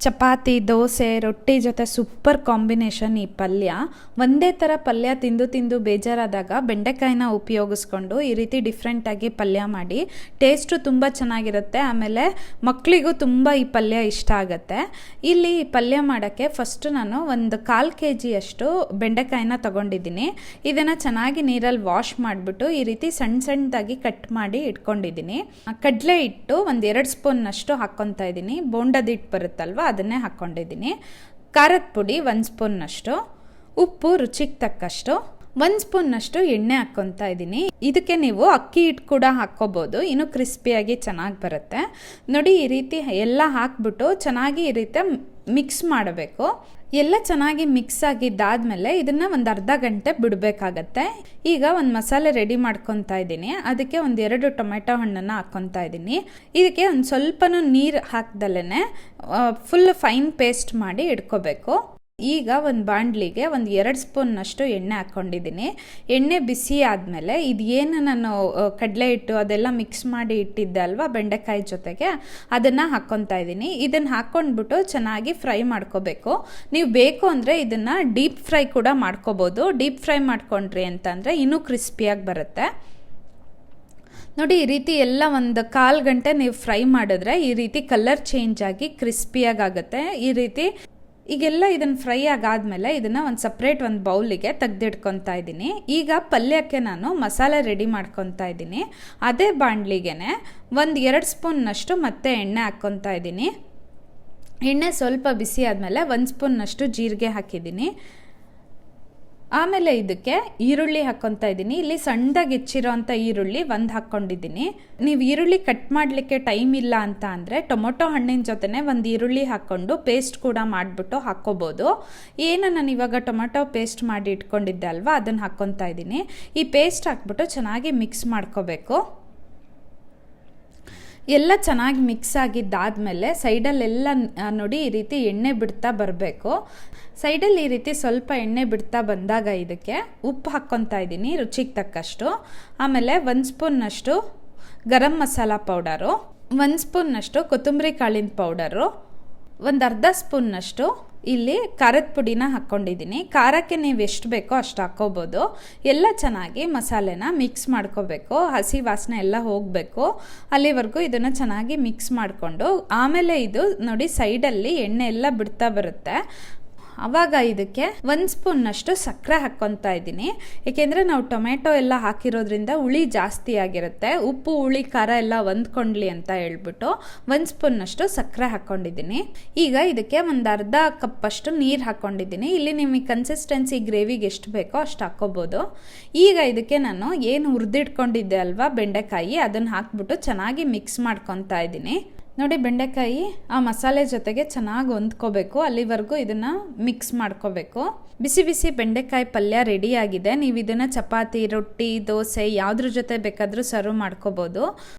ಚಪಾತಿ, ದೋಸೆ, ರೊಟ್ಟಿ ಜೊತೆ super combination ಈ ಪಲ್ಯ. ಒಂದೇ ಥರ ಪಲ್ಯ ತಿಂದು ತಿಂದು ಬೇಜಾರಾದಾಗ ಬೆಂಡೆಕಾಯಿನ ಉಪಯೋಗಿಸ್ಕೊಂಡು ಈ ರೀತಿ ಡಿಫ್ರೆಂಟಾಗಿ ಪಲ್ಯ ಮಾಡಿ. ಟೇಸ್ಟು ತುಂಬ ಚೆನ್ನಾಗಿರುತ್ತೆ. ಆಮೇಲೆ ಮಕ್ಕಳಿಗೂ ತುಂಬ ಈ ಪಲ್ಯ ಇಷ್ಟ ಆಗುತ್ತೆ. ಇಲ್ಲಿ ಈ ಪಲ್ಯ ಮಾಡೋಕ್ಕೆ ಫಸ್ಟು ನಾನು ಒಂದು 1/4 kg ಬೆಂಡೆಕಾಯಿನ ತೊಗೊಂಡಿದ್ದೀನಿ. ಇದನ್ನು ಚೆನ್ನಾಗಿ ನೀರಲ್ಲಿ ವಾಶ್ ಮಾಡಿಬಿಟ್ಟು ಈ ರೀತಿ ಸಣ್ಣ ಸಣ್ಣದಾಗಿ ಕಟ್ ಮಾಡಿ ಇಟ್ಕೊಂಡಿದ್ದೀನಿ. ಕಡಲೆ ಹಿಟ್ಟು ಒಂದು 2 ಸ್ಪೂನ್ನಷ್ಟು ಹಾಕ್ಕೊತಾ ಇದ್ದೀನಿ. ಬೋಂಡದ ಹಿಟ್ಟು ಬರುತ್ತಲ್ವ ಅದನ್ನೇ ಹಾಕ್ಕೊಂಡಿದ್ದೀನಿ. ಖಾರದ ಪುಡಿ 1 ಸ್ಪೂನ್ನಷ್ಟು, ಉಪ್ಪು ರುಚಿಗೆ ತಕ್ಕಷ್ಟು, 1 ಸ್ಪೂನ್ನಷ್ಟು ಎಣ್ಣೆ ಹಾಕ್ಕೊತಾ ಇದ್ದೀನಿ. ಇದಕ್ಕೆ ನೀವು ಅಕ್ಕಿ ಹಿಟ್ಟು ಕೂಡ ಹಾಕ್ಕೋಬೋದು, ಇನ್ನೂ ಕ್ರಿಸ್ಪಿಯಾಗಿ ಚೆನ್ನಾಗಿ ಬರುತ್ತೆ. ನೋಡಿ, ಈ ರೀತಿ ಎಲ್ಲ ಹಾಕ್ಬಿಟ್ಟು ಚೆನ್ನಾಗಿ ಈ ರೀತಿ ಮಿಕ್ಸ್ ಮಾಡಬೇಕು. ಎಲ್ಲ ಚೆನ್ನಾಗಿ ಮಿಕ್ಸ್ ಆಗಿದ್ದಾದಮೇಲೆ ಇದನ್ನು ಒಂದು ಅರ್ಧ ಗಂಟೆ ಬಿಡಬೇಕಾಗತ್ತೆ. ಈಗ ಒಂದು ಮಸಾಲೆ ರೆಡಿ ಮಾಡ್ಕೊತಾ ಇದ್ದೀನಿ. ಅದಕ್ಕೆ ಒಂದು 2 ಟೊಮೆಟೊ ಹಣ್ಣನ್ನು ಹಾಕ್ಕೊತಾ ಇದ್ದೀನಿ. ಇದಕ್ಕೆ ಒಂದು ಸ್ವಲ್ಪನೂ ನೀರು ಹಾಕ್ದಲೇ ಫುಲ್ ಫೈನ್ ಪೇಸ್ಟ್ ಮಾಡಿ ಇಟ್ಕೋಬೇಕು. ಈಗ ಒಂದು ಬಾಣಲಿಗೆ ಒಂದು 2 ಸ್ಪೂನ್ನಷ್ಟು ಎಣ್ಣೆ ಹಾಕ್ಕೊಂಡಿದ್ದೀನಿ. ಎಣ್ಣೆ ಬಿಸಿ ಆದಮೇಲೆ ಇದು ಏನು ನಾನು ಕಡಲೆ ಹಿಟ್ಟು ಅದೆಲ್ಲ ಮಿಕ್ಸ್ ಮಾಡಿ ಇಟ್ಟಿದ್ದೆ ಅಲ್ವಾ ಬೆಂಡೆಕಾಯಿ ಜೊತೆಗೆ, ಅದನ್ನು ಹಾಕ್ಕೊತಾ ಇದ್ದೀನಿ. ಇದನ್ನು ಹಾಕ್ಕೊಂಡ್ಬಿಟ್ಟು ಚೆನ್ನಾಗಿ ಫ್ರೈ ಮಾಡ್ಕೋಬೇಕು. ನೀವು ಬೇಕು ಅಂದರೆ ಇದನ್ನು ಡೀಪ್ ಫ್ರೈ ಕೂಡ ಮಾಡ್ಕೋಬೋದು. ಡೀಪ್ ಫ್ರೈ ಮಾಡ್ಕೊಂಡ್ರಿ ಅಂತಂದರೆ ಇನ್ನೂ ಕ್ರಿಸ್ಪಿಯಾಗಿ ಬರುತ್ತೆ. ನೋಡಿ, ಈ ರೀತಿ ಎಲ್ಲ ಒಂದು 1/4 ಗಂಟೆ ನೀವು ಫ್ರೈ ಮಾಡಿದ್ರೆ ಈ ರೀತಿ ಕಲರ್ ಚೇಂಜ್ ಆಗಿ ಕ್ರಿಸ್ಪಿಯಾಗಿ ಆಗುತ್ತೆ. ಈ ರೀತಿ ಈಗೆಲ್ಲ ಇದನ್ನು ಫ್ರೈ ಆಗಾದ್ಮೇಲೆ ಇದನ್ನು ಒಂದು ಸಪ್ರೇಟ್ ಒಂದು ಬೌಲಿಗೆ ತೆಗೆದಿಟ್ಕೊತಾ ಇದ್ದೀನಿ. ಈಗ ಪಲ್ಯಕ್ಕೆ ನಾನು ಮಸಾಲೆ ರೆಡಿ ಮಾಡ್ಕೊತಾ ಇದ್ದೀನಿ. ಅದೇ ಬಾಣಲಿಗೆ ಒಂದು 2 ಸ್ಪೂನ್ನಷ್ಟು ಮತ್ತೆ ಎಣ್ಣೆ ಹಾಕ್ಕೊತಾ ಇದ್ದೀನಿ. ಎಣ್ಣೆ ಸ್ವಲ್ಪ ಬಿಸಿ ಆದಮೇಲೆ 1 ಸ್ಪೂನ್ನಷ್ಟು ಜೀರಿಗೆ ಹಾಕಿದ್ದೀನಿ. ಆಮೇಲೆ ಇದಕ್ಕೆ ಈರುಳ್ಳಿ ಹಾಕ್ಕೊತಾ ಇದ್ದೀನಿ. ಇಲ್ಲಿ ಸಣ್ಣದಾಗಿ ಹೆಚ್ಚಿರೋ ಅಂಥ ಈರುಳ್ಳಿ 1 ಹಾಕ್ಕೊಂಡಿದ್ದೀನಿ. ನೀವು ಈರುಳ್ಳಿ ಕಟ್ ಮಾಡಲಿಕ್ಕೆ ಟೈಮ್ ಇಲ್ಲ ಅಂತ ಅಂದರೆ ಟೊಮೊಟೊ ಹಣ್ಣಿನ ಜೊತೆನೇ ಒಂದು ಈರುಳ್ಳಿ ಹಾಕ್ಕೊಂಡು ಪೇಸ್ಟ್ ಕೂಡ ಮಾಡಿಬಿಟ್ಟು ಹಾಕ್ಕೋಬೋದು. ಏನು ನಾನು ಇವಾಗ ಟೊಮೊಟೊ ಪೇಸ್ಟ್ ಮಾಡಿ ಇಟ್ಕೊಂಡಿದ್ದೆ ಅಲ್ವಾ, ಅದನ್ನು ಹಾಕ್ಕೊತಾ ಇದ್ದೀನಿ. ಈ ಪೇಸ್ಟ್ ಹಾಕ್ಬಿಟ್ಟು ಚೆನ್ನಾಗಿ ಮಿಕ್ಸ್ ಮಾಡ್ಕೋಬೇಕು. ಎಲ್ಲ ಚೆನ್ನಾಗಿ ಮಿಕ್ಸ್ ಆಗಿದ್ದಾದಮೇಲೆ ಸೈಡಲ್ಲೆಲ್ಲ ನೋಡಿ ಈ ರೀತಿ ಎಣ್ಣೆ ಬಿಡ್ತಾ ಬರಬೇಕು. ಸೈಡಲ್ಲಿ ಈ ರೀತಿ ಸ್ವಲ್ಪ ಎಣ್ಣೆ ಬಿಡ್ತಾ ಬಂದಾಗ ಇದಕ್ಕೆ ಉಪ್ಪು ಹಾಕ್ಕೊತಾ ಇದ್ದೀನಿ ರುಚಿಗೆ ತಕ್ಕಷ್ಟು. ಆಮೇಲೆ 1 ಸ್ಪೂನ್ನಷ್ಟು ಗರಂ ಮಸಾಲ ಪೌಡರು, 1 ಸ್ಪೂನ್ನಷ್ಟು ಕೊತ್ತಂಬರಿ ಕಾಳಿನ ಪೌಡರು, ಒಂದು ಅರ್ಧ ಸ್ಪೂನ್ನಷ್ಟು ಇಲ್ಲಿ ಖಾರದ ಪುಡಿನ ಹಾಕ್ಕೊಂಡಿದ್ದೀನಿ. ಖಾರಕ್ಕೆ ನೀವು ಎಷ್ಟು ಬೇಕೋ ಅಷ್ಟು ಹಾಕ್ಕೋಬೋದು. ಎಲ್ಲ ಚೆನ್ನಾಗಿ ಮಸಾಲೆನ ಮಿಕ್ಸ್ ಮಾಡ್ಕೋಬೇಕು. ಹಸಿ ವಾಸನೆ ಎಲ್ಲ ಹೋಗಬೇಕು. ಅಲ್ಲಿವರೆಗೂ ಇದನ್ನು ಚೆನ್ನಾಗಿ ಮಿಕ್ಸ್ ಮಾಡಿಕೊಂಡು ಆಮೇಲೆ ಇದು ನೋಡಿ ಸೈಡಲ್ಲಿ ಎಣ್ಣೆ ಎಲ್ಲ ಬಿಡ್ತಾ ಬರುತ್ತೆ. ಆವಾಗ ಇದಕ್ಕೆ 1 ಸ್ಪೂನ್ನಷ್ಟು ಸಕ್ಕರೆ ಹಾಕ್ಕೊತಾ ಇದ್ದೀನಿ. ಏಕೆಂದರೆ ನಾವು ಟೊಮೆಟೊ ಎಲ್ಲ ಹಾಕಿರೋದ್ರಿಂದ ಹುಳಿ ಜಾಸ್ತಿ ಆಗಿರುತ್ತೆ. ಉಪ್ಪು ಹುಳಿ ಖಾರ ಎಲ್ಲ ಹೊಂದ್ಕೊಂಡ್ಲಿ ಅಂತ ಹೇಳ್ಬಿಟ್ಟು 1 ಸ್ಪೂನ್ನಷ್ಟು ಸಕ್ಕರೆ ಹಾಕ್ಕೊಂಡಿದ್ದೀನಿ. ಈಗ ಇದಕ್ಕೆ ಒಂದು ಅರ್ಧ ಕಪ್ಪಷ್ಟು ನೀರು ಹಾಕ್ಕೊಂಡಿದ್ದೀನಿ. ಇಲ್ಲಿ ನಿಮಗೆ ಕನ್ಸಿಸ್ಟೆನ್ಸಿ ಗ್ರೇವಿಗೆ ಎಷ್ಟು ಬೇಕೋ ಅಷ್ಟು ಹಾಕ್ಕೋಬೋದು. ಈಗ ಇದಕ್ಕೆ ನಾನು ಏನು ಹುರಿದಿಟ್ಕೊಂಡಿದ್ದೆ ಅಲ್ವಾ ಬೆಂಡೆಕಾಯಿ, ಅದನ್ನು ಹಾಕ್ಬಿಟ್ಟು ಚೆನ್ನಾಗಿ ಮಿಕ್ಸ್ ಮಾಡ್ಕೊತಾ ಇದ್ದೀನಿ. ನೋಡಿ, ಬೆಂಡೆಕಾಯಿ ಆ ಮಸಾಲೆ ಜೊತೆಗೆ ಚೆನ್ನಾಗಿ ಹೊಂದ್ಕೋಬೇಕು. ಅಲ್ಲಿವರೆಗೂ ಇದನ್ನು ಮಿಕ್ಸ್ ಮಾಡ್ಕೋಬೇಕು. ಬಿಸಿ ಬಿಸಿ ಬೆಂಡೆಕಾಯಿ ಪಲ್ಯ ರೆಡಿಯಾಗಿದೆ. ನೀವು ಇದನ್ನು ಚಪಾತಿ, ರೊಟ್ಟಿ, ದೋಸೆ ಯಾವುದ್ರ ಜೊತೆ ಬೇಕಾದರೂ ಸರ್ವ್ ಮಾಡ್ಕೋಬೋದು.